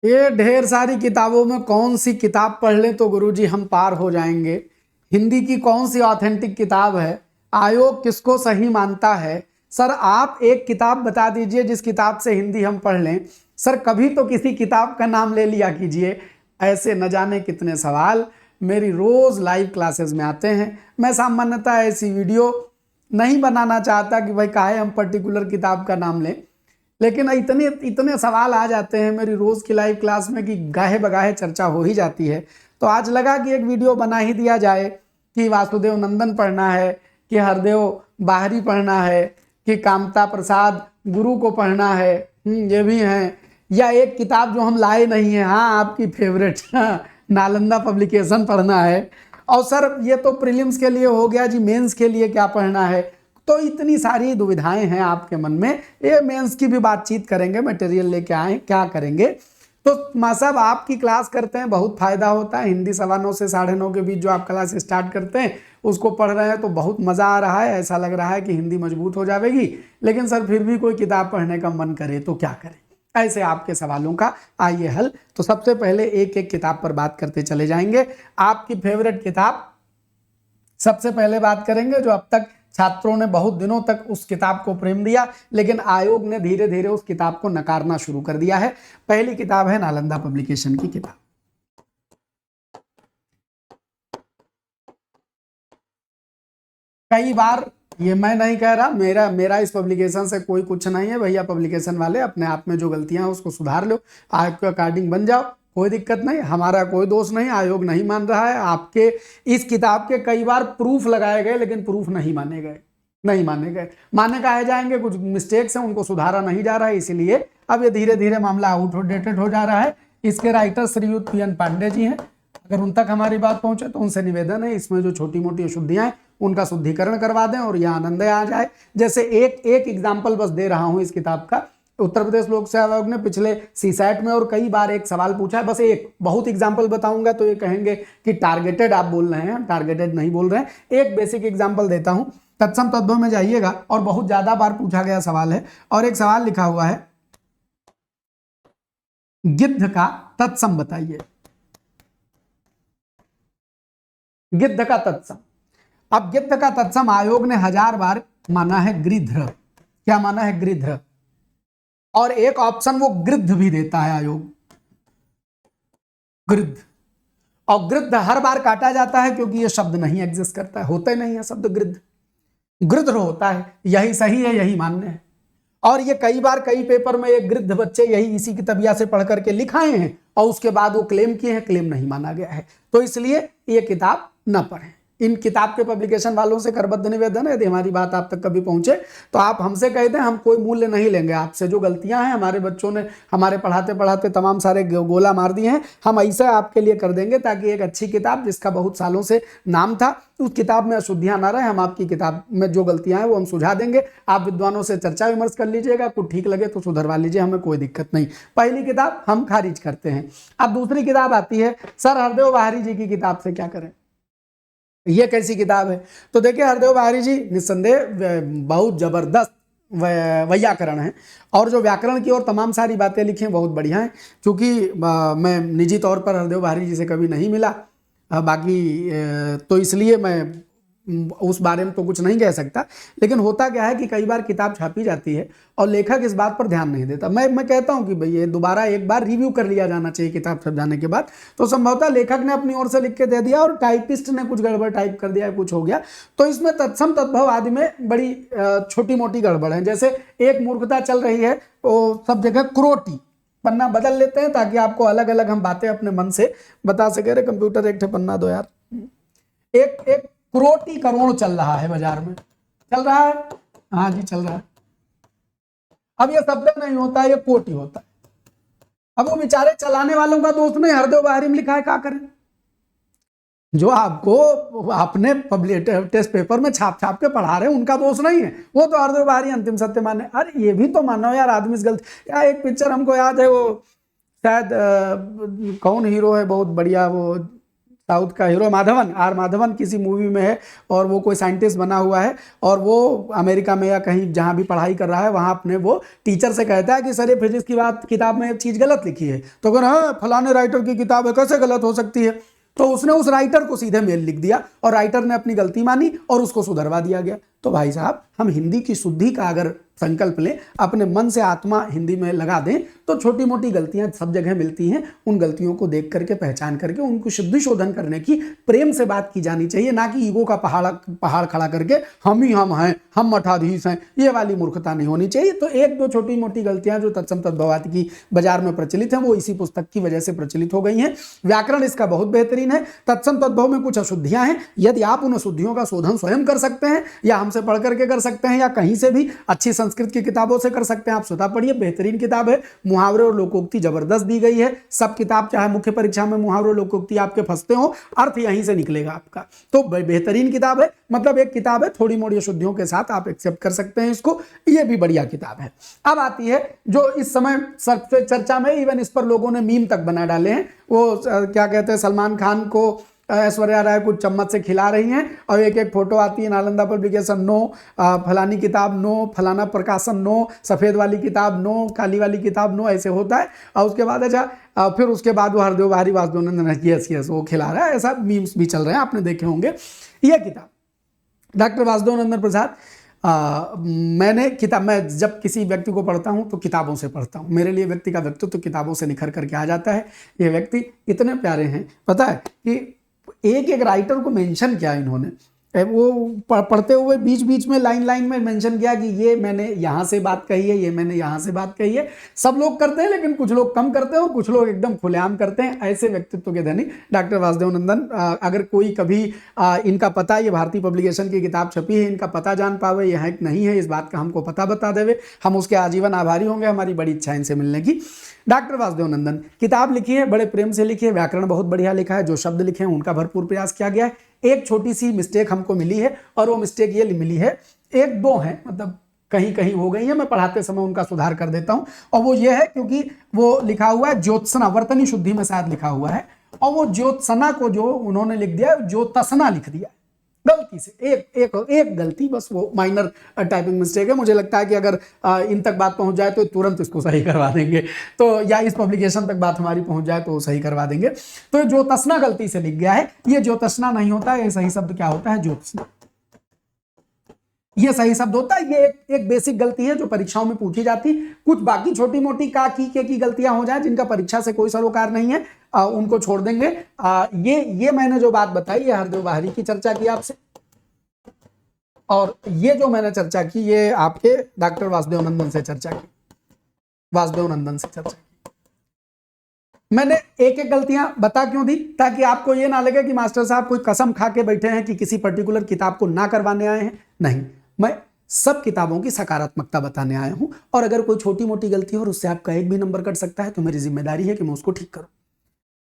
ये ढेर सारी किताबों में कौन सी किताब पढ़ लें तो गुरुजी हम पार हो जाएंगे। हिंदी की कौन सी ऑथेंटिक किताब है, आयोग किसको सही मानता है। सर आप एक किताब बता दीजिए जिस किताब से हिंदी हम पढ़ लें। सर कभी तो किसी किताब का नाम ले लिया कीजिए। ऐसे न जाने कितने सवाल मेरी रोज लाइव क्लासेस में आते हैं। मैं सामान्यतः ऐसी वीडियो नहीं बनाना चाहता कि भाई काहे हम पर्टिकुलर किताब का नाम लें, लेकिन इतने इतने सवाल आ जाते हैं मेरी रोज की लाइव क्लास में कि गाहे बगाहे चर्चा हो ही जाती है। तो आज लगा कि एक वीडियो बना ही दिया जाए कि वासुदेव नंदन पढ़ना है, कि हरदेव बाहरी पढ़ना है, कि कामता प्रसाद गुरु को पढ़ना है, ये भी हैं, या एक किताब जो हम लाए नहीं है, हाँ आपकी फेवरेट नालंदा पब्लिकेशन पढ़ना है। और सर ये तो प्रीलिम्स के लिए हो गया जी, मेंस के लिए क्या पढ़ना है। तो इतनी सारी दुविधाएं हैं आपके मन में, ये मेंस की भी बातचीत करेंगे, मटेरियल लेके आए क्या करेंगे। तो माँ साहब आपकी क्लास करते हैं बहुत फायदा होता है। हिंदी 9:15 से 9:30 के बीच जो आप क्लास स्टार्ट करते हैं उसको पढ़ रहे हैं तो बहुत मजा आ रहा है, ऐसा लग रहा है कि हिंदी मजबूत हो जाएगी। लेकिन सर फिर भी कोई किताब पढ़ने का मन करे तो क्या करें, ऐसे आपके सवालों का आइए हल। तो सबसे पहले एक एक किताब पर बात करते चले जाएंगे। आपकी फेवरेट किताब सबसे पहले बात करेंगे, जो अब तक छात्रों ने बहुत दिनों तक उस किताब को प्रेम दिया, लेकिन आयोग ने धीरे धीरे उस किताब को नकारना शुरू कर दिया है। पहली किताब है नालंदा पब्लिकेशन की किताब। कई बार, ये मैं नहीं कह रहा, मेरा मेरा इस पब्लिकेशन से कोई कुछ नहीं है भैया, पब्लिकेशन वाले अपने आप में जो गलतियां हैं उसको सुधार लो, आयोग के अकॉर्डिंग बन जाओ, कोई दिक्कत नहीं, हमारा कोई दोष नहीं। आयोग नहीं मान रहा है आपके इस किताब के, कई बार प्रूफ लगाए गए लेकिन प्रूफ नहीं माने गए, नहीं माने गए, माने कहे जाएंगे कुछ मिस्टेक्स हैं उनको सुधारा नहीं जा रहा है, इसीलिए अब ये धीरे धीरे मामला आउटडेटेड हो जा रहा है। इसके राइटर श्रीयुत पी एन पांडे जी हैं, अगर उन तक हमारी बात पहुंचे तो उनसे निवेदन है इसमें जो छोटी मोटी अशुद्धियां हैं उनका शुद्धिकरण करवा दें और यह आनंद आ जाए। जैसे एक एक एग्जाम्पल बस दे रहा हूं इस किताब का। उत्तर प्रदेश लोक सेवा आयोग ने पिछले सीसैट में और कई बार एक सवाल पूछा है, बस एक, बहुत एग्जाम्पल बताऊंगा तो ये कहेंगे कि टारगेटेड आप बोल रहे हैं, टारगेटेड नहीं बोल रहे हैं। एक बेसिक एग्जाम्पल देता हूं, तत्सम तद्भव में जाइएगा और बहुत ज्यादा बार पूछा गया सवाल है, और एक सवाल लिखा हुआ है गिद्ध का तत्सम बताइए, गिद्ध का तत्सम। अब गिद्ध का तत्सम आयोग ने 1000 बार माना है गृध्र, क्या माना है गृध्र, और एक ऑप्शन वो गृद्ध भी देता है आयोग, गृद्ध। और गृद्ध हर बार काटा जाता है क्योंकि ये शब्द नहीं एग्जिस्ट करता है, होता ही नहीं है शब्द गृद्ध, गृध्र होता है, यही सही है, यही मान्य है। और ये कई बार कई पेपर में एक गृद्ध बच्चे यही इसी की तबिया से पढ़ करके लिखाए हैं और उसके बाद वो क्लेम किए हैं, क्लेम नहीं माना गया है, तो इसलिए ये किताब न पढ़ें। इन किताब के पब्लिकेशन वालों से करबद्ध निवेदन है, यदि हमारी बात आप तक कभी पहुंचे तो आप हमसे कह दें, हम कोई मूल्य नहीं लेंगे आपसे। जो गलतियां हैं हमारे बच्चों ने हमारे पढ़ाते पढ़ाते तमाम सारे गोला मार दिए हैं, हम ऐसा आपके लिए कर देंगे ताकि एक अच्छी किताब जिसका बहुत सालों से नाम था उस किताब में अशुद्धियां ना रहे। हम आपकी किताब में जो गलतियां हैं वो हम सुझा देंगे, आप विद्वानों से चर्चा विमर्श कर लीजिएगा, कुछ ठीक लगे तो सुधरवा लीजिए, हमें कोई दिक्कत नहीं। पहली किताब हम खारिज करते हैं। अब दूसरी किताब आती है, सर हरदेव बाहरी जी की किताब से क्या करें, ये कैसी किताब है। तो देखिए हरदेव बाहरी जी निस्संदेह बहुत जबरदस्त वैयाकरण है, और जो व्याकरण की और तमाम सारी बातें लिखी हैं बहुत बढ़िया हैं। क्योंकि मैं निजी तौर पर हरदेव बाहरी जी से कभी नहीं मिला, बाकी तो इसलिए मैं उस बारे में तो कुछ नहीं कह सकता। लेकिन होता क्या है कि कई बार किताब छापी जाती है और लेखक इस बात पर ध्यान नहीं देता। मैं कहता हूं कि भाई ये दोबारा एक बार रिव्यू कर लिया जाना चाहिए किताब छप जाने के बाद। तो संभवतः लेखक ने अपनी ओर से लिख के दे दिया और टाइपिस्ट ने कुछ गड़बड़ टाइप कर दिया, कुछ हो गया, तो इसमें तत्सम तद्भव आदि में बड़ी छोटी मोटी गड़बड़ है। जैसे एक मूर्खता चल रही है, वो सब जगह क्रोटी, पन्ना बदल लेते हैं ताकि आपको अलग अलग हम बातें अपने मन से बता सके। रे कंप्यूटर एक पन्ना दो यार। एक करोटी करोड़ चल रहा है बाजार में, चल रहा है, हाँ जी चल रहा है। अब ये शब्द नहीं होता है, ये कोटी होता है। अब वो बेचारे चलाने वालों का दोस्त नहीं, हरदेव बाहरी में लिखा है, क्या करें। जो आपको अपने पब्लिक टेस्ट पेपर में छाप छाप के पढ़ा रहे हैं उनका दोष नहीं है, वो तो हरदेव बाहरी अंतिम सत्य माने। अरे ये भी तो मानो यार, आदमी से गलती। यार एक पिक्चर हमको याद है, वो शायद कौन हीरो है बहुत बढ़िया, वो साउथ का हीरो माधवन, आर माधवन किसी मूवी में है और वो कोई साइंटिस्ट बना हुआ है और वो अमेरिका में या कहीं जहाँ भी पढ़ाई कर रहा है वहाँ अपने वो टीचर से कहता है कि सर ये फिजिक्स की बात किताब में एक चीज़ गलत लिखी है। तो कहना हाँ फलाने राइटर की किताब है, कैसे गलत हो सकती है। तो उसने उस राइटर को सीधे मेल लिख दिया और राइटर ने अपनी गलती मानी और उसको सुधरवा दिया गया। तो भाई साहब हम हिंदी की शुद्धि का अगर संकल्प लें, अपने मन से आत्मा हिंदी में लगा दें तो छोटी मोटी गलतियां सब जगह मिलती हैं। उन गलतियों को देख करके पहचान करके उनको शुद्धि शोधन करने की प्रेम से बात की जानी चाहिए, ना कि ईगो का पहाड़ खड़ा करके हम ही हम हैं, हम मठाधीश हैं, ये वाली मूर्खता नहीं होनी चाहिए। तो एक दो छोटी मोटी गलतियां जो तत्सम तद्भवादि की बाजार में प्रचलित हैं वो इसी पुस्तक की वजह से प्रचलित हो गई हैं। व्याकरण इसका बहुत बेहतरीन है। तत्सम तद्भव में कुछ अशुद्धियां हैं, यदि आप उन अशुद्धियों का शोधन स्वयं कर सकते हैं या हमसे पढ़ करके कर सकते हैं या कहीं से भी अच्छी संस्कृत की किताबों से कर सकते हैं, आप स्वतः पढ़िए, बेहतरीन किताब है। मुहावरे और लोकोक्ति जबरदस्त दी गई है। सब किताब चाहे मुख्य परीक्षा में मुहावरे और लोकोक्ति आपके फंसते हो, अर्थ यहीं से निकलेगा आपका। तो बेहतरीन किताब है, मतलब एक किताब है थोड़ी मोड़ी अशुद्धियों के साथ आप एक्सेप्ट कर सकते हैं इसको, ये भी बढ़िया किताब है। अब आती है जो इस समय सबसे चर्चा में, इवन इस पर लोगों ने मीम तक बना डाले हैं, वो क्या कहते हैं, सलमान खान को ऐश्वर्या राय कुछ चम्मच से खिला रही हैं और एक एक फोटो आती है, नालंदा पब्लिकेशन नो, फलानी किताब नो, फलाना प्रकाशन नो, सफ़ेद वाली किताब नो, काली वाली किताब नो, ऐसे होता है। और उसके बाद अच्छा फिर उसके बाद वो हरदेव बाहरी वासुदेव यस वो खिला रहा है, ऐसा मीम्स भी चल रहे हैं, आपने देखे होंगे। यह किताब डॉक्टर वासुदेव नंदन प्रसाद, मैं जब किसी व्यक्ति को पढ़ता हूं तो किताबों से पढ़ता हूं। मेरे लिए व्यक्ति का व्यक्तित्व तो किताबों से निखर करके आ जाता है। ये व्यक्ति इतने प्यारे हैं, पता है कि एक एक राइटर को मेंशन किया इन्होंने, वो पढ़ते हुए बीच बीच में लाइन में मेंशन किया कि ये मैंने यहाँ से बात कही है, ये मैंने यहाँ से बात कही है। सब लोग करते हैं लेकिन कुछ लोग कम करते हैं और कुछ लोग एकदम खुलेआम करते हैं। ऐसे व्यक्तित्व के धनी डॉक्टर वासुदेव नंदन। अगर कोई कभी इनका पता, ये भारतीय पब्लिकेशन की किताब छपी है, इनका पता जान पावे यह है कि नहीं है, इस बात का हमको पता बता देवे, हम उसके आजीवन आभारी होंगे। हमारी बड़ी इच्छा इनसे मिलने की। डॉक्टर वासुदेव नंदन किताब लिखी है, बड़े प्रेम से लिखी है, व्याकरण बहुत बढ़िया लिखा है, जो शब्द लिखे हैं उनका भरपूर प्रयास किया गया है। एक छोटी सी मिस्टेक हमको मिली है और वो मिस्टेक ये मिली है, एक दो है, मतलब कहीं कहीं हो गई है, मैं पढ़ाते समय उनका सुधार कर देता हूं। और वो ये है क्योंकि वो लिखा हुआ है ज्योत्सना, वर्तनी शुद्धि में शायद लिखा हुआ है, और वो ज्योत्सना को जो उन्होंने लिख दिया ज्योतसना लिख दिया गलती से। एक गलती, बस वो माइनर टाइपिंग मिस्टेक है। मुझे लगता है कि अगर इन तक बात पहुंच जाए तो तुरंत इसको सही करवा देंगे, तो या इस पब्लिकेशन तक बात हमारी पहुंच जाए तो सही करवा देंगे। तो ज्योतसना गलती से लिख गया है, ये ज्योतसना नहीं होता है, ये सही शब्द क्या होता है, ज्योत्सना, ये सही शब्द होता है। ये एक बेसिक गलती है जो परीक्षाओं में पूछी जाती। कुछ बाकी छोटी मोटी का की गलतियां हो जाए जिनका परीक्षा से कोई सरोकार नहीं है, उनको छोड़ देंगे। ये मैंने जो बात बताई, ये हरदेव बाहरी की चर्चा की आपसे, और ये जो मैंने चर्चा की ये आपके डॉक्टर वासुदेव नंदन से चर्चा की, वासुदेव नंदन से चर्चा की। मैंने एक एक गलतियां बता क्यों दी, ताकि आपको ये ना लगे कि मास्टर साहब कोई कसम खा के बैठे हैं कि किसी पर्टिकुलर किताब को ना करवाने आए हैं। नहीं, मैं सब किताबों की सकारात्मकता बताने आया हूं, और अगर कोई छोटी मोटी गलती हो और उससे आपका एक भी नंबर कट सकता है तो मेरी जिम्मेदारी है कि मैं उसको ठीक करूं।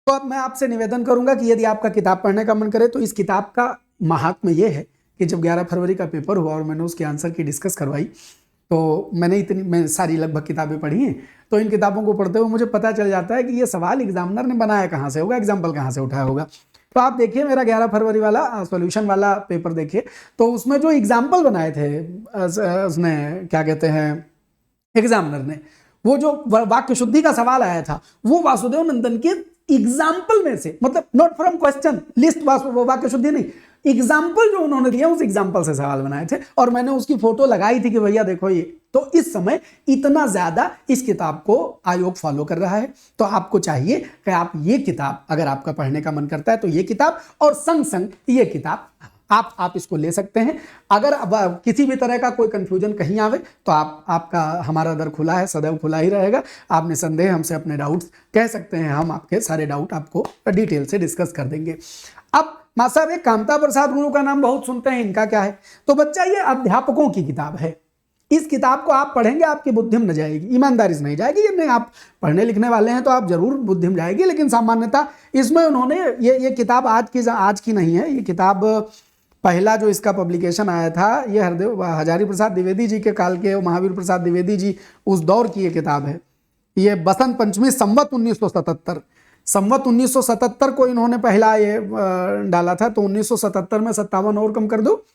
तो अब मैं आपसे निवेदन करूंगा कि यदि आपका किताब पढ़ने का मन करे तो इस किताब का महात्म्य यह है कि जब 11 फरवरी का पेपर हुआ और मैंने उसके आंसर की डिस्कस करवाई, तो मैं सारी लगभग किताबें पढ़ी हैं, तो इन किताबों को पढ़ते हुए मुझे पता चल जाता है कि ये सवाल एग्जामिनर ने बनाया कहाँ से होगा, एग्जाम्पल कहाँ से उठाया होगा। तो आप देखिए मेरा 11 फरवरी वाला सॉल्यूशन वाला पेपर देखिए, तो उसमें जो एग्जाम्पल बनाए थे उसने, क्या कहते हैं, एग्जामिनर ने, वो जो वाक्य शुद्धि का सवाल आया था वो वासुदेव नंदन के एग्जाम्पल में से, मतलब नॉट फ्रॉम क्वेश्चन लिस्ट, वाक्य शुद्धि नहीं, एग्जाम्पल जो उन्होंने दिया उस एग्जाम्पल से सवाल बनाए थे, और मैंने उसकी फोटो लगाई थी कि भैया देखो ये। तो इस समय इतना ज्यादा इस किताब को आयोग फॉलो कर रहा है, तो आपको चाहिए कि आप ये किताब, अगर आपका पढ़ने का मन करता है तो ये किताब, और संग संग ये किताब आप इसको ले सकते हैं। अगर किसी भी तरह का कोई कंफ्यूजन कहीं आवे तो आपका हमारा दर खुला है, सदैव खुला ही रहेगा। आप निसंदेह हमसे अपने डाउट्स कह सकते हैं, हम आपके सारे डाउट आपको डिटेल से डिस्कस कर देंगे। अब मास्टर साहब एक कामता प्रसाद गुरु का नाम बहुत सुनते हैं, इनका क्या है? तो बच्चा ये अध्यापकों की किताब है। इस किताब को आप पढ़ेंगे आपकी बुद्धि में न जाएगी, ईमानदारी से नहीं जाएगी। ये नहीं, आप पढ़ने लिखने वाले हैं तो आप जरूर बुद्धि में जाएगी, लेकिन सामान्यतः इसमें उन्होंने ये किताब आज की नहीं है। ये किताब पहला जो इसका पब्लिकेशन आया था ये हजारी प्रसाद द्विवेदी जी के काल के, महावीर प्रसाद द्विवेदी जी उस दौर की ये किताब है। ये बसंत पंचमी संवत 1977 संवत 1977 को इन्होंने पहला ये डाला था, तो 1977 में 57 और कम कर दो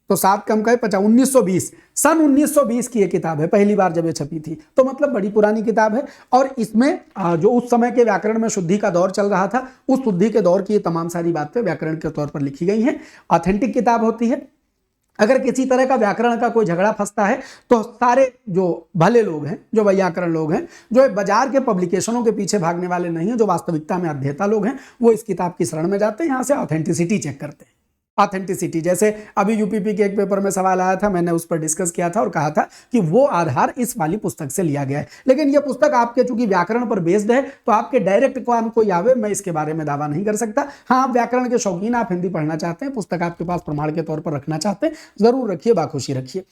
तो 7 कम का 50, 1920, सन 1920 की ये किताब है, पहली बार जब ये छपी थी, तो मतलब बड़ी पुरानी किताब है। और इसमें जो उस समय के व्याकरण में शुद्धि का दौर चल रहा था, उस शुद्धि के दौर की ये तमाम सारी बातें व्याकरण के तौर पर लिखी गई हैं। ऑथेंटिक किताब होती है। अगर किसी तरह का व्याकरण का कोई झगड़ा फंसता है तो सारे जो भले लोग हैं, जो व्याकरण लोग हैं, जो बाजार के पब्लिकेशनों के पीछे भागने वाले नहीं हैं, जो वास्तविकता में अध्येता लोग हैं, वो इस किताब की शरण में जाते हैं, यहाँ से ऑथेंटिसिटी चेक करते हैं। ऑथेंटिसिटी, जैसे अभी यूपीपी के एक पेपर में सवाल आया था, मैंने उस पर डिस्कस किया था और कहा था कि वो आधार इस वाली पुस्तक से लिया गया है, लेकिन ये पुस्तक आपके चूंकि व्याकरण पर बेस्ड है तो आपके डायरेक्ट काम कोई आवे, मैं इसके बारे में दावा नहीं कर सकता। हाँ, आप व्याकरण के शौकीन, आप हिंदी पढ़ना चाहते हैं, पुस्तक आपके पास प्रमाण के तौर पर रखना चाहते हैं, जरूर रखिए, बाखुशी रखिए।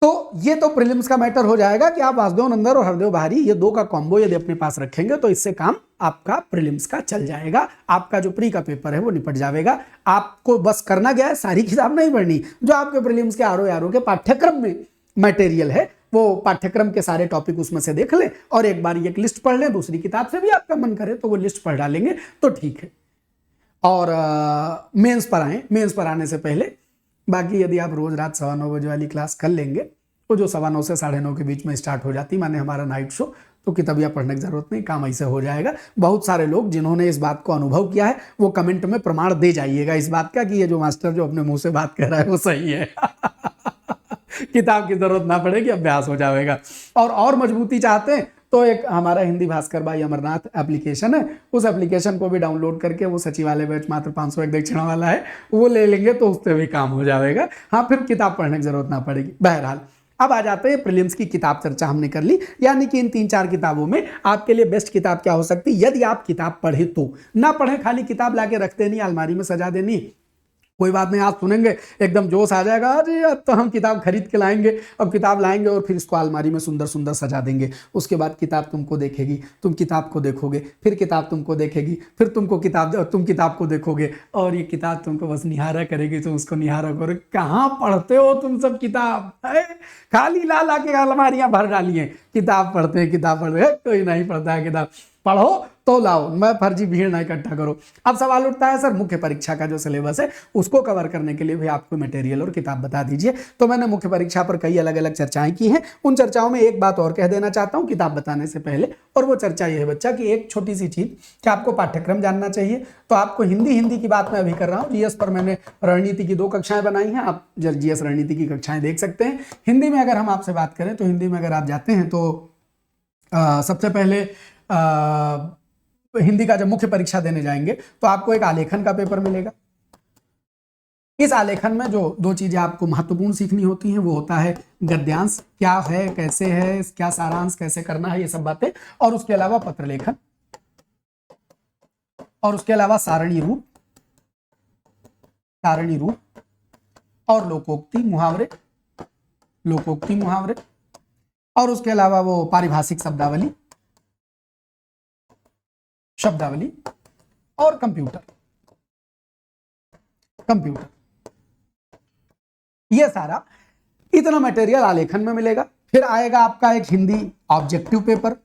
तो ये तो प्रीलिम्स का मैटर हो जाएगा कि आप वासुदेव नंदन और हरदेव बाहरी ये दो का कॉम्बो यदि अपने पास रखेंगे तो इससे काम आपका प्रीलिम्स का चल जाएगा, आपका जो प्री का पेपर है वो निपट जाएगा। आपको बस करना क्या है, सारी किताब नहीं पढ़नी, जो आपके प्रीलिम्स के आरओ के पाठ्यक्रम में मटेरियल है वो पाठ्यक्रम के सारे टॉपिक उसमें से देख लें और एक बार एक लिस्ट पढ़ लें, दूसरी किताब से भी आपका मन करे तो वो लिस्ट पढ़ डालेंगे तो ठीक है। और मेंस पर आए, मेंस पर आने से पहले बाकी यदि आप रोज रात 9:15 बजे वाली क्लास कर लेंगे, तो जो 9:15 से 9:30 के बीच में स्टार्ट हो जाती, माने हमारा नाइट शो, तो किताबियाँ पढ़ने की जरूरत नहीं, काम ऐसे हो जाएगा। बहुत सारे लोग जिन्होंने इस बात को अनुभव किया है वो कमेंट में प्रमाण दे जाइएगा इस बात का कि ये जो मास्टर जो अपने मुंह से बात कर रहा है वो सही है। किताब की जरूरत ना पड़ेगी, अभ्यास हो जाएगा। और मजबूती चाहते हैं तो एक हमारा हिंदी भास्कर भाई अमरनाथ एप्लीकेशन है, उस एप्लीकेशन को भी डाउनलोड करके, वो सचिवालय बैच मात्र 501 दक्षिणा वाला है, वो ले लेंगे तो उससे भी काम हो जाएगा। हाँ, फिर किताब पढ़ने की जरूरत ना पड़ेगी। बहरहाल अब आ जाते हैं प्रीलिम्स की किताब चर्चा हमने कर ली, यानी कि इन 3-4 किताबों में आपके लिए बेस्ट किताब क्या हो सकती है यदि आप किताब पढ़े तो। ना पढ़े खाली किताब लाके रख देनी, अलमारी में सजा देनी, कोई बात नहीं, आप सुनेंगे एकदम जोश आ जाएगा, अरे अब तो हम किताब खरीद के लाएंगे, अब किताब लाएंगे और फिर इसको अलमारी में सुंदर सुंदर सजा देंगे। उसके बाद किताब तुमको देखेगी, तुम किताब को देखोगे, फिर किताब तुमको देखेगी, फिर तुम किताब को देखोगे और ये किताब तुमको बस निहारा करेगी, तुम उसको निहारा करो। कहाँ पढ़ते हो तुम सब किताब, खाली ला ला के अलमारियां भर डाली हैं, किताब पढ़ते हैं, किताब पढ़ रहे, कोई नहीं पढ़ता है किताब। पढ़ो तो लाओ, मैं फर्जी भीड़ ना इकट्ठा करो। अब सवाल उठता है सर मुख्य परीक्षा का जो सिलेबस है उसको कवर करने के लिए भी आपको मटेरियल और किताब बता दीजिए। तो मैंने मुख्य परीक्षा पर कई अलग अलग चर्चाएं की हैं, उन चर्चाओं में एक बात और कह देना चाहता हूं किताब बताने से पहले, और वो चर्चा ये है बच्चा कि एक छोटी सी चीज कि आपको पाठ्यक्रम जानना चाहिए। तो आपको हिंदी की बात मैं अभी कर रहा हूँ, जीएस पर मैंने रणनीति की 2 कक्षाएं बनाई हैं, आप जीएस रणनीति की कक्षाएं देख सकते हैं। हिंदी में अगर हम आपसे बात करें तो हिंदी में अगर आप जाते हैं तो सबसे पहले हिंदी का जब मुख्य परीक्षा देने जाएंगे तो आपको एक आलेखन का पेपर मिलेगा। इस आलेखन में जो 2 चीजें आपको महत्वपूर्ण सीखनी होती हैं वो होता है गद्यांश क्या है, कैसे है, क्या सारांश कैसे करना है, ये सब बातें, और उसके अलावा पत्र लेखन, और उसके अलावा सारणी रूप और लोकोक्ति मुहावरे, और उसके अलावा वो पारिभाषिक शब्दावली और कंप्यूटर। ये सारा इतना मटेरियल आलेखन में मिलेगा। फिर आएगा आपका एक हिंदी ऑब्जेक्टिव पेपर,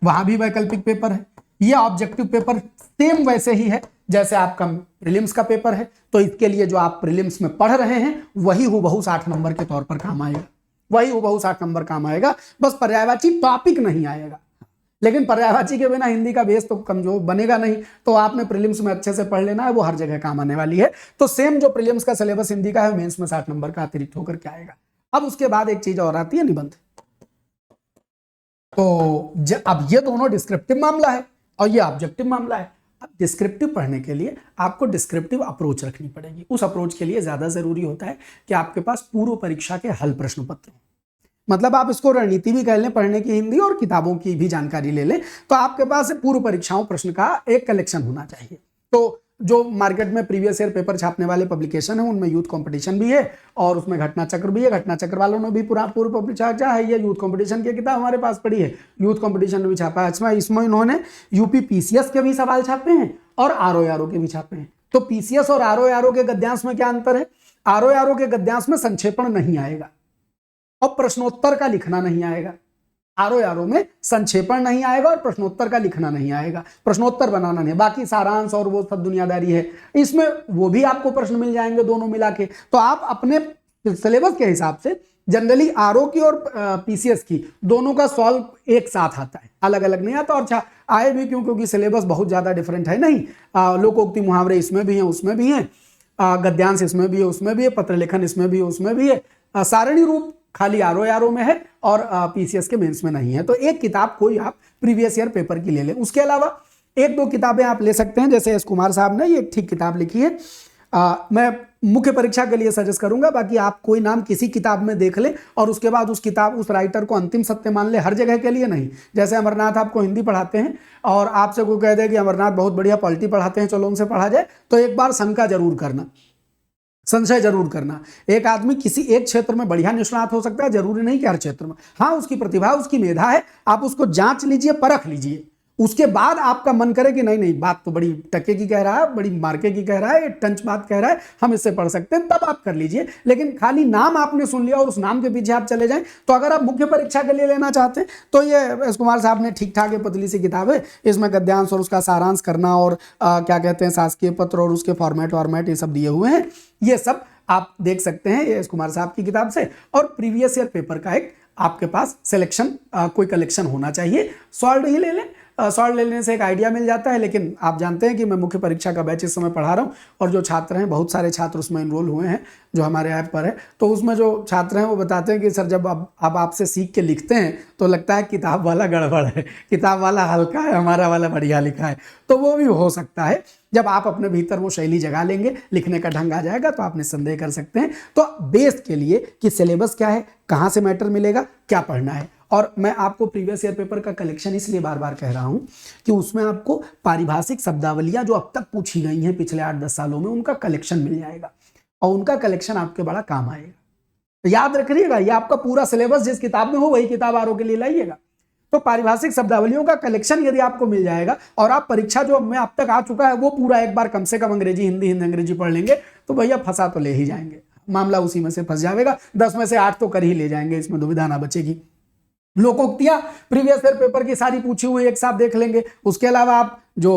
वहां भी वैकल्पिक पेपर है। ये ऑब्जेक्टिव पेपर सेम वैसे ही है जैसे आपका प्रीलिम्स का पेपर है, तो इसके लिए जो आप प्रीलिम्स में पढ़ रहे हैं वही हूबहू 60 नंबर के तौर पर काम आएगा, बस पर्यायवाची टॉपिक नहीं आएगा। लेकिन पर्यायवाची के बिना हिंदी का बेस तो कमजोर बनेगा नहीं, तो आपने प्रीलिम्स में अच्छे से पढ़ लेना है, वो हर जगह काम आने वाली है। तो सेम जो प्रीलिम्स का सिलेबस हिंदी का है, मेंस में 60 नंबर का अतिरिक्त होकर के आएगा। अब उसके बाद एक चीज और आती है, निबंध। तो अब ये दोनों डिस्क्रिप्टिव मामला है और ये ऑब्जेक्टिव मामला है। अब डिस्क्रिप्टिव पढ़ने के लिए आपको डिस्क्रिप्टिव अप्रोच रखनी पड़ेगी। उस अप्रोच के लिए ज्यादा जरूरी होता है कि आपके पास पूर्व परीक्षा के हल प्रश्न पत्र हो। मतलब आप इसको रणनीति भी कर लें पढ़ने की हिंदी, और किताबों की भी जानकारी ले लें, तो आपके पास पूर्व परीक्षाओं प्रश्न का एक कलेक्शन होना चाहिए। तो जो मार्केट में प्रीवियस ईयर पेपर छापने वाले पब्लिकेशन है उनमें यूथ कंपटीशन भी है और उसमें घटना चक्र भी है। घटना चक्र वालों ने भी पूरा पूर्व परीक्षा है, ये यूथ कंपटीशन की किताब हमारे पास पड़ी है, यूथ कंपटीशन भी छापा है। इसमें इन्होंने यूपी पीसीएस के भी सवाल छापे हैं और आरओ के भी छापे हैं। तो पीसीएस और आरओ के गद्यांश में क्या अंतर है? आरओ के गद्यांश में संक्षेपण नहीं आएगा और प्रश्नोत्तर का लिखना नहीं आएगा। आरो यारो में संक्षेपण नहीं आएगा और प्रश्नोत्तर का लिखना नहीं आएगा, प्रश्नोत्तर बनाना नहीं, बाकी सारांश और वो सब दुनियादारी है। इसमें वो भी आपको प्रश्न मिल जाएंगे दोनों मिला के। तो आप अपने सिलेबस के हिसाब से जनरली आरओ की और पीसीएस की दोनों का सॉल्व एक साथ आता है, अलग अलग नहीं आता। और अच्छा आए भी क्यों, क्योंकि सिलेबस बहुत ज्यादा डिफरेंट है नहीं। लोकोक्ति मुहावरे इसमें भी हैं उसमें भी हैं, गद्यांश इसमें भी है उसमें भी है, पत्र लेखन इसमें भी है उसमें भी है, सारणी रूप खाली आरओ में है और पीसीएस के मेंस में नहीं है। तो एक किताब कोई आप प्रीवियस ईयर पेपर की ले लें। उसके अलावा एक दो किताबें आप ले सकते हैं, जैसे एस कुमार साहब ने ये ठीक किताब लिखी है, मैं मुख्य परीक्षा के लिए सजेस्ट करूंगा। बाकी आप कोई नाम किसी किताब में देख लें और उसके बाद उस किताब उस राइटर को अंतिम सत्य मान ले, हर जगह के लिए नहीं। जैसे अमरनाथ आपको हिंदी पढ़ाते हैं और आपसे कोई कह दे कि अमरनाथ बहुत बढ़िया पॉलिटी पढ़ाते हैं, चलो उनसे पढ़ा जाए, तो एक बार शंका जरूर करना, संशय जरूर करना। एक आदमी किसी एक क्षेत्र में बढ़िया निष्णात हो सकता है, जरूरी नहीं कि हर क्षेत्र में। हाँ, उसकी प्रतिभा उसकी मेधा है, आप उसको जांच लीजिए, परख लीजिए, उसके बाद आपका मन करे कि नहीं नहीं बात तो बड़ी टके की कह रहा है, बड़ी मार्के की कह रहा है, टंच बात कह रहा है, हम इससे पढ़ सकते हैं, तब आप कर लीजिए। लेकिन खाली नाम आपने सुन लिया और उस नाम के पीछे आप चले जाएं, तो अगर आप मुख्य परीक्षा के लिए लेना चाहते हैं तो ये एस कुमार साहब ने ठीक ठाक पतली सी किताब है, इसमें गद्यांश और उसका सारांश करना और क्या कहते हैं शासकीय पत्र और उसके फॉर्मेट ये सब दिए हुए हैं। ये सब आप देख सकते हैं एस कुमार साहब की किताब से। और प्रीवियस ईयर पेपर का एक आपके पास सिलेक्शन कोई कलेक्शन होना चाहिए, सॉल्व ही ले लें। सॉल्व ले लेने से एक आइडिया मिल जाता है। लेकिन आप जानते हैं कि मैं मुख्य परीक्षा का बैच इस समय पढ़ा रहा हूँ और जो छात्र हैं, बहुत सारे छात्र उसमें इनरोल हुए हैं जो हमारे ऐप पर है। तो उसमें जो छात्र हैं वो बताते हैं कि सर जब अब आपसे सीख के लिखते हैं तो लगता है किताब वाला गड़बड़ है, किताब वाला हल्का है, हमारा वाला बढ़िया लिखा है। तो वो भी हो सकता है, जब आप अपने भीतर वो शैली जगा लेंगे, लिखने का ढंग आ जाएगा, तो आप निस्संदेह कर सकते हैं। तो बेस के लिए कि सिलेबस क्या है, कहाँ से मैटर मिलेगा, क्या पढ़ना है। और मैं आपको प्रीवियस ईयर पेपर का कलेक्शन इसलिए बार बार कह रहा हूं कि उसमें आपको पारिभाषिक शब्दावलियां जो अब तक पूछी गई हैं पिछले 8-10 सालों में, उनका कलेक्शन मिल जाएगा और उनका कलेक्शन आपके बड़ा काम आएगा। तो याद रखिएगा, ये आपका पूरा सिलेबस जिस किताब में हो वही किताब आरओ के लिए लाइएगा। तो पारिभाषिक शब्दावलियों का कलेक्शन यदि आपको मिल जाएगा और आप परीक्षा जो में अब तक आ चुका है वो पूरा एक बार कम से कम अंग्रेजी हिंदी अंग्रेजी पढ़ लेंगे, तो भैया फंसा तो ले ही जाएंगे, मामला उसी में से फंस जाएगा। 10 में से 8 तो कर ही ले जाएंगे, इसमें दुविधा ना बचेगी। लोकोक्तियां प्रीवियस ईयर पेपर की सारी पूछी हुई एक साथ देख लेंगे। उसके अलावा आप जो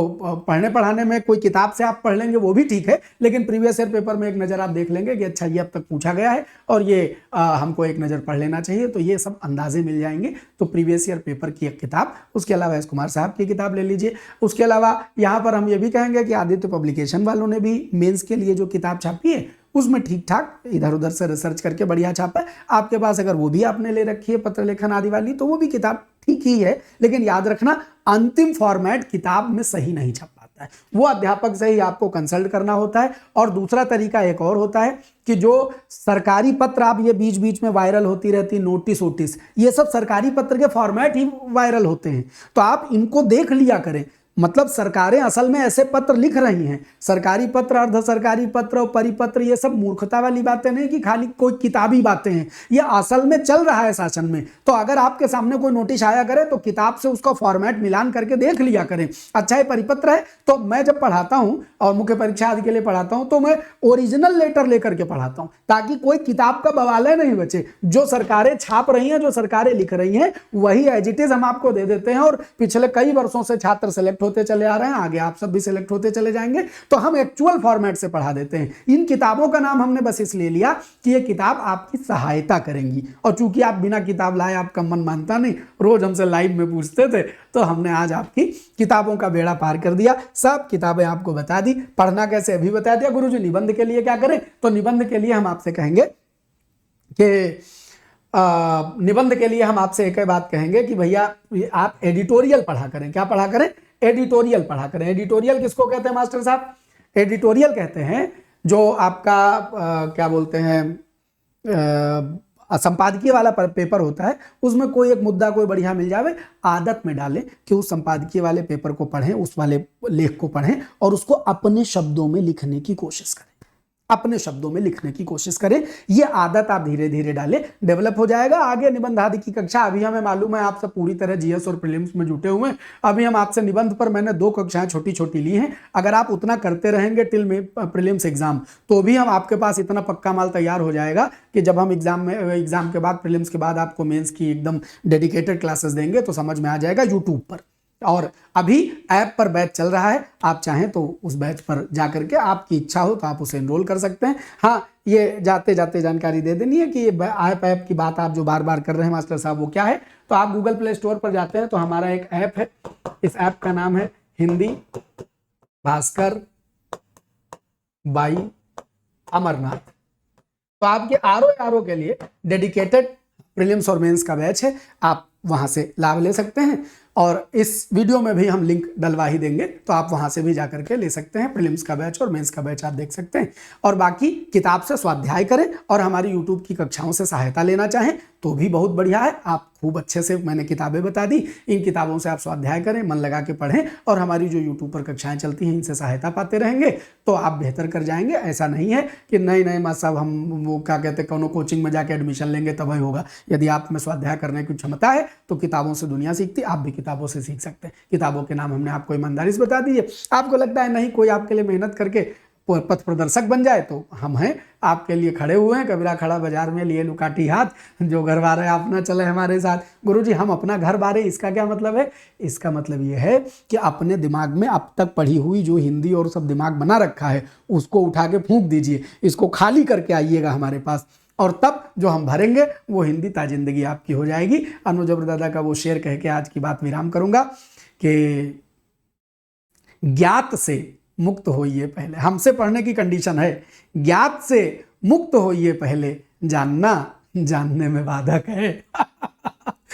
पढ़ने पढ़ाने में कोई किताब से आप पढ़ लेंगे वो भी ठीक है, लेकिन प्रीवियस ईयर पेपर में एक नज़र आप देख लेंगे कि अच्छा ये अब तक पूछा गया है और ये हमको एक नज़र पढ़ लेना चाहिए, तो ये सब अंदाजे मिल जाएंगे। तो प्रीवियस ईयर पेपर की एक किताब, उसके अलावा एस कुमार साहब की किताब ले लीजिए। उसके अलावा यहाँ पर हम ये भी कहेंगे कि आदित्य पब्लिकेशन वालों ने भी मेंस के लिए जो किताब छापी है उसमें ठीक ठाक इधर उधर से रिसर्च करके बढ़िया छापा है। आपके पास अगर वो भी आपने ले रखी है पत्र लेखन आदि वाली, तो वो भी किताब ठीक ही है। लेकिन याद रखना, अंतिम फॉर्मेट किताब में सही नहीं छप पाता है, वो अध्यापक से ही आपको कंसल्ट करना होता है। और दूसरा तरीका एक और होता है कि जो सरकारी पत्र आप ये बीच बीच में वायरल होती रहती नोटिस वोटिस, ये सब सरकारी पत्र के फॉर्मेट ही वायरल होते हैं, तो आप इनको देख लिया करें। मतलब सरकारें असल में ऐसे पत्र लिख रही हैं, सरकारी पत्र, अर्ध सरकारी पत्र और परिपत्र, ये सब मूर्खता वाली बातें नहीं कि खाली कोई किताबी बातें हैं, ये असल में चल रहा है शासन में। तो अगर आपके सामने कोई नोटिस आया करे तो किताब से उसका फॉर्मेट मिलान करके देख लिया करें। अच्छा ये परिपत्र है, तो मैं जब पढ़ाता हूं और मुख्य परीक्षा आदि के लिए पढ़ाता हूं तो मैं ओरिजिनल लेटर लेकर के पढ़ाता हूं, ताकि कोई किताब का बवाले नहीं बचे। जो सरकारें छाप रही हैं, जो सरकारें लिख रही हैं, वही एज इट इज हम आपको दे देते हैं। और पिछले कई वर्षों से छात्र सेलेक्ट होते चले आ रहे हैं, आगे आप सब भी सिलेक्ट होते चले जाएंगे, तो हम एक्चुअल फॉर्मेट से पढ़ा देते हैं। इन किताबों का नाम हमने बस इसलिए लिया कि ये किताब आपकी सहायता करेंगी। और चूंकि आप बिना किताब लाए आपका मन मानता नहीं, रोज हमसे लाइव में पूछते थे, तो हमने आज आपकी किताबों का बेड़ा पार कर दिया, सब किताबें आपको बता दी। पढ़ना कैसे अभी बता दिया। गुरुजी निबंध के लिए क्या करें, तो निबंध के लिए हम आपसे कहेंगे कि निबंध के लिए हम आपसे एक ही बात कहेंगे कि भैया आप एडिटोरियल पढ़ा करें। क्या पढ़ा करें, एडिटोरियल पढ़ा करें। एडिटोरियल किसको कहते हैं मास्टर साहब, एडिटोरियल कहते हैं जो आपका क्या बोलते हैं संपादकीय वाला पेपर होता है, उसमें कोई एक मुद्दा कोई बढ़िया मिल जावे, आदत में डालें कि उस संपादकीय वाले पेपर को पढ़ें, उस वाले लेख को पढ़ें और उसको अपने शब्दों में लिखने की कोशिश करें। अपने शब्दों में लिखने की कोशिश करें। ये आदत आप धीरे धीरे डालें, डेवलप हो जाएगा। आगे निबंध आदि की कक्षा, अभी हमें मालूम है आप सब पूरी तरह जीएस और प्रीलिम्स में जुटे हुए हैं। अभी हम आपसे निबंध पर मैंने 2 कक्षाएं छोटी छोटी ली हैं। अगर आप उतना करते रहेंगे टिल में प्रीलिम्स एग्जाम, तो भी हम आपके पास इतना पक्का माल तैयार हो जाएगा कि जब हम एग्जाम के बाद, प्रीलिम्स के बाद आपको मेंस की एकदम डेडिकेटेड क्लासेस देंगे तो समझ में आ जाएगा यूट्यूब पर। और अभी ऐप पर बैच चल रहा है, आप चाहें तो उस बैच पर जाकर के, आपकी इच्छा हो तो आप उसे एनरोल कर सकते हैं। हाँ, ये जाते जाते जानकारी दे देनी है कि ये ऐप की बात आप जो बार बार कर रहे हैं मास्टर साहब, वो क्या है। तो आप गूगल प्ले स्टोर पर जाते हैं तो हमारा एक ऐप है, इस ऐप का नाम है हिंदी भास्कर बाई अमरनाथ। तो आपके आरओ के लिए डेडिकेटेड प्रीलिम्स और मेंस का बैच है, आप वहां से लाभ ले सकते हैं। और इस वीडियो में भी हम लिंक डलवा ही देंगे, तो आप वहां से भी जाकर के ले सकते हैं। प्रीलिम्स का बैच और मेंस का बैच आप देख सकते हैं। और बाकी किताब से स्वाध्याय करें और हमारी यूट्यूब की कक्षाओं से सहायता लेना चाहें तो भी बहुत बढ़िया है। आप खूब अच्छे से, मैंने किताबें बता दी, इन किताबों से आप स्वाध्याय करें, मन लगा के पढ़ें और हमारी जो यूट्यूब पर कक्षाएं चलती हैं इनसे सहायता पाते रहेंगे तो आप बेहतर कर जाएंगे। ऐसा नहीं है कि नहीं माँ साहब हम वो क्या कहते हैं कोनो कोचिंग में जाके एडमिशन लेंगे तब ही होगा। यदि आप में स्वाध्याय करने की क्षमता है तो किताबों से दुनिया सीखती, आप भी किताबों से सीख सकते हैं। किताबों के नाम हमने आपको ईमानदारी से बता दिए। आपको लगता है नहीं कोई आपके लिए मेहनत करके पथ प्रदर्शक बन जाए, तो हम हैं आपके लिए, खड़े हुए हैं। कबीरा खड़ा बाजार में लिए लुकाटी हाथ, जो घर बारे आप ना चले हमारे साथ। गुरुजी हम अपना घर बारे, इसका क्या मतलब है? इसका मतलब ये है कि अपने दिमाग में अब तक पढ़ी हुई जो हिंदी और सब दिमाग बना रखा है उसको उठा के फूंक दीजिए, इसको खाली करके आइएगा हमारे पास, और तब जो हम भरेंगे वो हिंदी ताजिंदगी आपकी हो जाएगी। अनुज दादा का वो शेर कह के आज की बात विराम करूंगा कि ज्ञात से मुक्त होइए पहले, हमसे पढ़ने की कंडीशन है, ज्ञात से मुक्त होइए पहले, जानना जानने में बाधक है।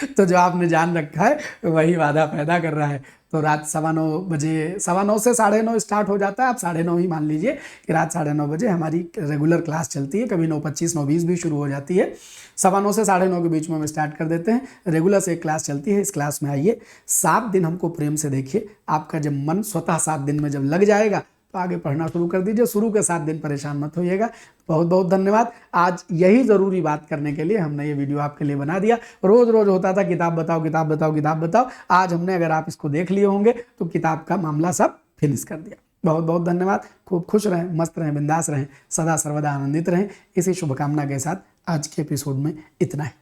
तो जो आपने जान रखा है वही बाधा पैदा कर रहा है। तो रात 9:15 बजे, 9:15 से 9:30 स्टार्ट हो जाता है, आप 9:30 ही मान लीजिए कि रात 9:30 बजे हमारी रेगुलर क्लास चलती है। कभी 9:25 9:20 भी शुरू हो जाती है। 9:15 से 9:30 के बीच में हम स्टार्ट कर देते हैं। रेगुलर से एक क्लास चलती है, इस क्लास में आइए, 7 दिन हमको प्रेम से देखिए। आपका जब मन स्वतः 7 दिन में जब लग जाएगा तो आगे पढ़ना शुरू कर दीजिए। शुरू के 7 दिन परेशान मत होइएगा। बहुत बहुत धन्यवाद। आज यही ज़रूरी बात करने के लिए हमने ये वीडियो आपके लिए बना दिया। रोज़ रोज़ होता था किताब बताओ किताब बताओ किताब बताओ, आज हमने, अगर आप इसको देख लिए होंगे तो किताब का मामला सब फिनिश कर दिया। बहुत बहुत धन्यवाद। खूब खुश रहें, मस्त रहें, बिंदास रहें, सदा सर्वदा आनंदित रहें। इसी शुभकामना के साथ आज के एपिसोड में इतना है।